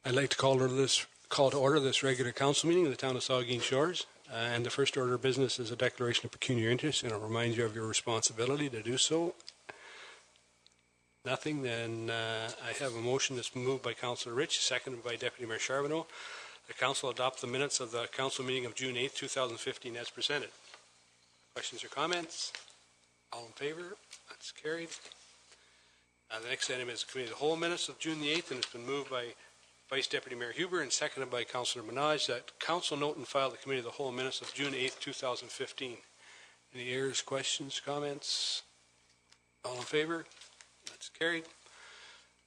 I'd like to call to order this regular council meeting of the town of Saugeen Shores. And the first order of business is a declaration of pecuniary interest, and I'll remind you of your responsibility to do so. Nothing, then I have a motion that's moved by Councillor Rich, seconded by Deputy Mayor Charbonneau. The council adopt the minutes of the council meeting of June 8th, 2015 as presented. Questions or comments? All in favor? That's carried. The next item is the committee of the whole minutes of June the 8th, and it's been moved by Vice Deputy Mayor Huber and seconded by Councillor Minaj that council note and file the committee of the whole minutes of June 8th, 2015. Any errors, questions, comments? All in favor? That's carried.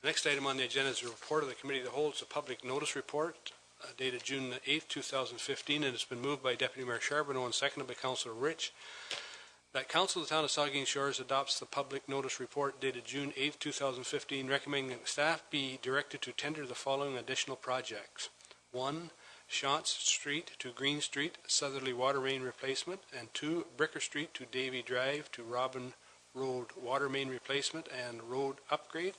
The next item on the agenda is a report of the committee of the whole. It's a public notice report dated June 8th, 2015, and it's been moved by Deputy Mayor Charbonneau and seconded by Councillor Rich that Council of the Town of Saugeen Shores adopts the public notice report dated June 8, 2015, recommending that staff be directed to tender the following additional projects. 1. Shantz Street to Green Street, southerly water main replacement, and 2. Bricker Street to Davy Drive to Robin Road water main replacement and road upgrade.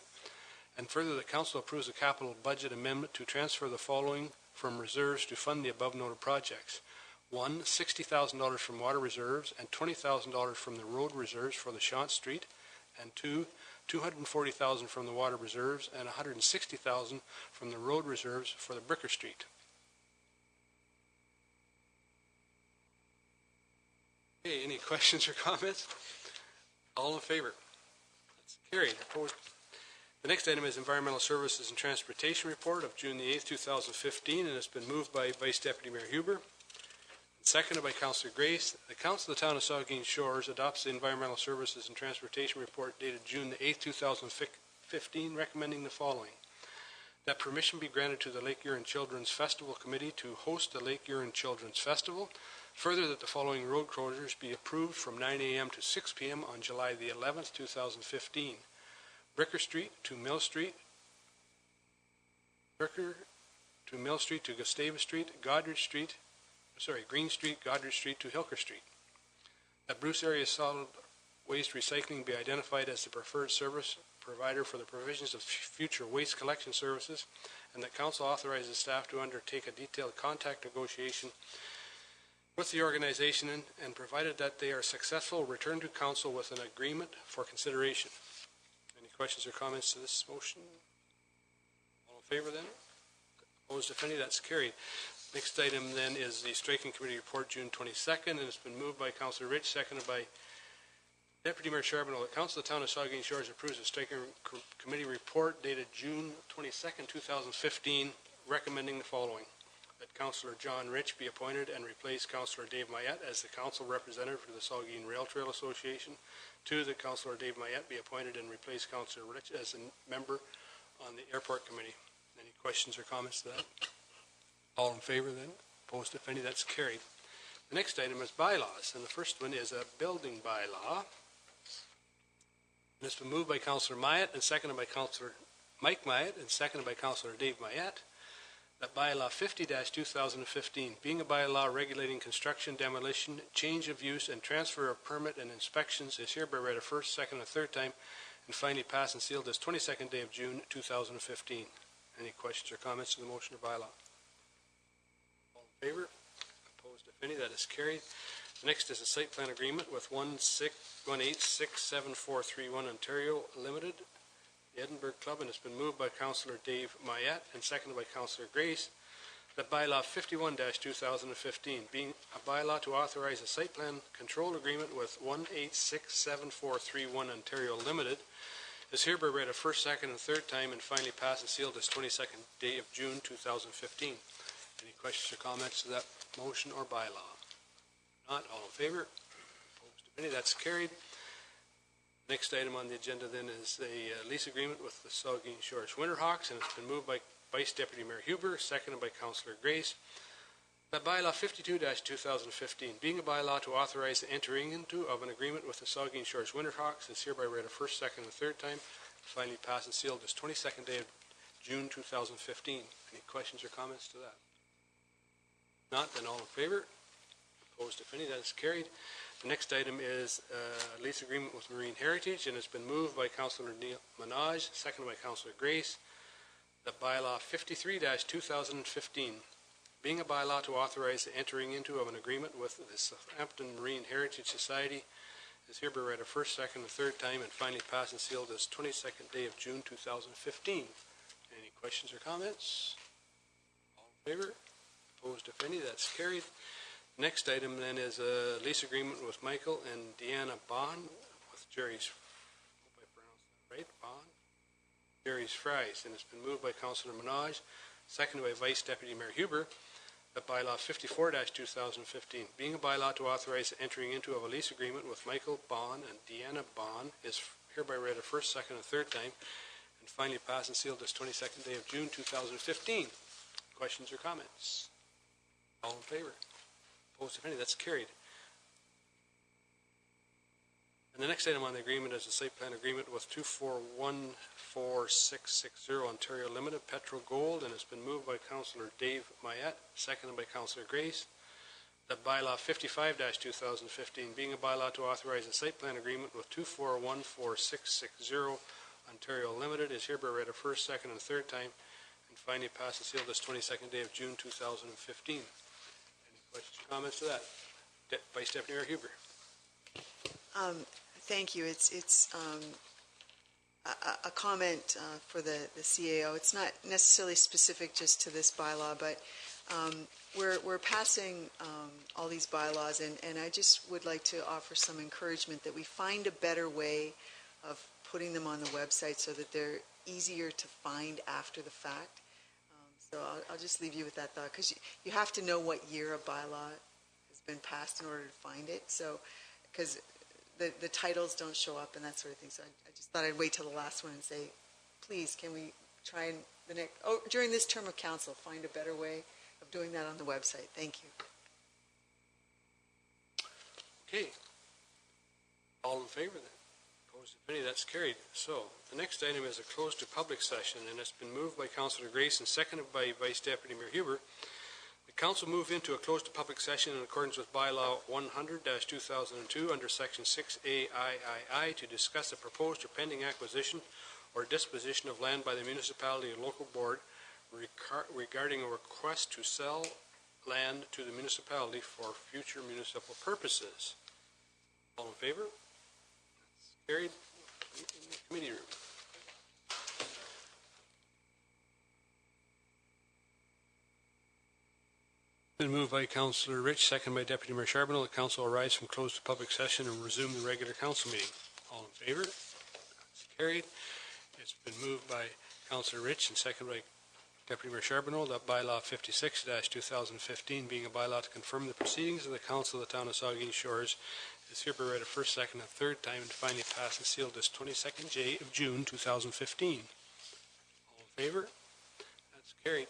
And further, the Council approves a capital budget amendment to transfer the following from reserves to fund the above noted projects. 1. $60,000 from water reserves and $20,000 from the road reserves for the Shantz Street, and 2. $240,000 from the water reserves and $160,000 from the road reserves for the Bricker Street. Okay, any questions or comments? All in favor? That's carried. Opposed? The next item is Environmental Services and Transportation Report of June the 8th, 2015, and it's been moved by Vice Deputy Mayor Huber. Seconded by Councillor Grace. The Council of the Town of Saugeen Shores adopts the Environmental Services and Transportation Report dated June 8, 2015, recommending the following. That permission be granted to the Lake Huron Children's Festival Committee to host the Lake Huron Children's Festival. Further, that the following road closures be approved from 9 a.m. to 6 p.m. on July the 11th, 2015. Bricker Street to Mill Street. Bricker to Mill Street to Gustavus Street, Green Street, Goddard Street to Hilker Street. That Bruce Area Solid Waste Recycling be identified as the preferred service provider for the provisions of future waste collection services, and that Council authorizes staff to undertake a detailed contact negotiation with the organization and provided that they are successful, return to Council with an agreement for consideration. Any questions or comments to this motion? All in favor then? Opposed, if any? That's carried. Next item then is the Striking Committee Report, June 22nd, and it's been moved by Councillor Rich, seconded by Deputy Mayor Charbonneau. The Council of the Town of Saugeen Shores approves the Striking Committee Report dated June 22nd, 2015, recommending the following. That Councillor John Rich be appointed and replace Councillor Dave Mayette as the Council Representative for the Saugeen Rail Trail Association. 2. That Councillor Dave Mayette be appointed and replace Councillor Rich as a member on the Airport Committee. Any questions or comments to that? All in favor then? Opposed, if any? That's carried. The next item is bylaws, and the first one is a building bylaw. And it's been moved by Councillor Mayette and seconded by Councillor Mike Mayette and seconded by Councillor Dave Mayette. That bylaw 50-2015, being a bylaw regulating construction, demolition, change of use, and transfer of permit and inspections, is hereby read a first, second, and third time, and finally passed and sealed this 22nd day of June 2015. Any questions or comments to the motion or bylaw? Favor? Opposed, if any? That is carried. Next is a site plan agreement with 1867431 Ontario Limited, the Edinburgh Club, and it's been moved by Councillor Dave Mayette and seconded by Councillor Grace. That bylaw 51-2015, being a bylaw to authorize a site plan control agreement with 1867431 Ontario Limited, is hereby read a first, second, and third time, and finally passed and sealed this 22nd day of June 2015. Any questions or comments to that motion or bylaw? Not, all in favor? Opposed, if any? That's carried. Next item on the agenda then is a lease agreement with the Saugeen Shores Winterhawks, and it's been moved by Vice Deputy Mayor Huber, seconded by Councillor Grace. That bylaw 52-2015, being a bylaw to authorize the entering into of an agreement with the Saugeen Shores Winterhawks, is hereby read a first, second, and third time, finally passed and sealed this 22nd day of June 2015. Any questions or comments to that? Not, then all in favor? Opposed, if any? That is carried. The next item is a lease agreement with Marine Heritage, and it's been moved by Councillor Neil Minaj, seconded by Councillor Grace, that bylaw 53-2015, being a bylaw to authorize the entering into of an agreement with the Southampton Marine Heritage Society, is hereby read a first, second, and third time, and finally passed and sealed this 22nd day of June 2015. Any questions or comments? All in favor? Opposed, if any? That's carried. Next item then is a lease agreement with Michael and Deanna Bond with Jerry's, hope I pronounced that right, Bond? Jerry's Fries, and it's been moved by Councillor Minaj, seconded by Vice Deputy Mayor Huber, that bylaw 54-2015, being a bylaw to authorize the entering into of a lease agreement with Michael Bond and Deanna Bond, is hereby read a first, second, and third time, and finally passed and sealed this 22nd day of June 2015. Questions or comments? All in favor? Opposed, if any? That's carried. And the next item on the agreement is a site plan agreement with 2414660 Ontario Limited Petro Gold, and it's been moved by Councillor Dave Mayette, seconded by Councillor Grace, that bylaw 55-2015, being a bylaw to authorize a site plan agreement with 2414660 Ontario Limited, is hereby read a first, second, and third time, and finally passed and sealed this 22nd day of June 2015. Any questions or comments to that? Vice Deputy Mayor Huber. Thank you. It's a comment for the CAO. It's not necessarily specific just to this bylaw, but we're passing all these bylaws, and I just would like to offer some encouragement that we find a better way of putting them on the website so that they're easier to find after the fact. So I'll just leave you with that thought, because you have to know what year a bylaw has been passed in order to find it. So, because the titles don't show up and that sort of thing. So I just thought I'd wait till the last one and say, please, can we try and during this term of council, find a better way of doing that on the website. Thank you. Okay. All in favor then? Opposed, if any? That's carried. So the next item is a closed to public session, and it's been moved by Councillor Grace and seconded by Vice Deputy Mayor Huber. The Council move into a closed to public session in accordance with Bylaw 100-2002 under Section 6A(I) to discuss a proposed or pending acquisition or disposition of land by the municipality or local board regarding a request to sell land to the municipality for future municipal purposes. All in favor? That's carried. In the committee room. Been moved by Councillor Rich, second by Deputy Mayor Charbonneau. The Council will rise from closed to public session and resume the regular Council meeting. All in favor? That's carried. It's been moved by Councillor Rich and second by Deputy Mayor Charbonneau that bylaw 56-2015, being a bylaw to confirm the proceedings of the Council of the Town of Saugeen Shores, is hereby read a first, second, and third time, and finally passed and sealed this 22nd day of June 2015. All in favor? That's carried.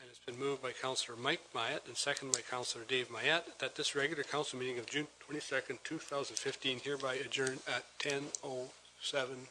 And it's been moved by Councillor Mike Mayette and seconded by Councillor Dave Mayette that this regular Council meeting of June 22nd, 2015 hereby adjourned at 10:07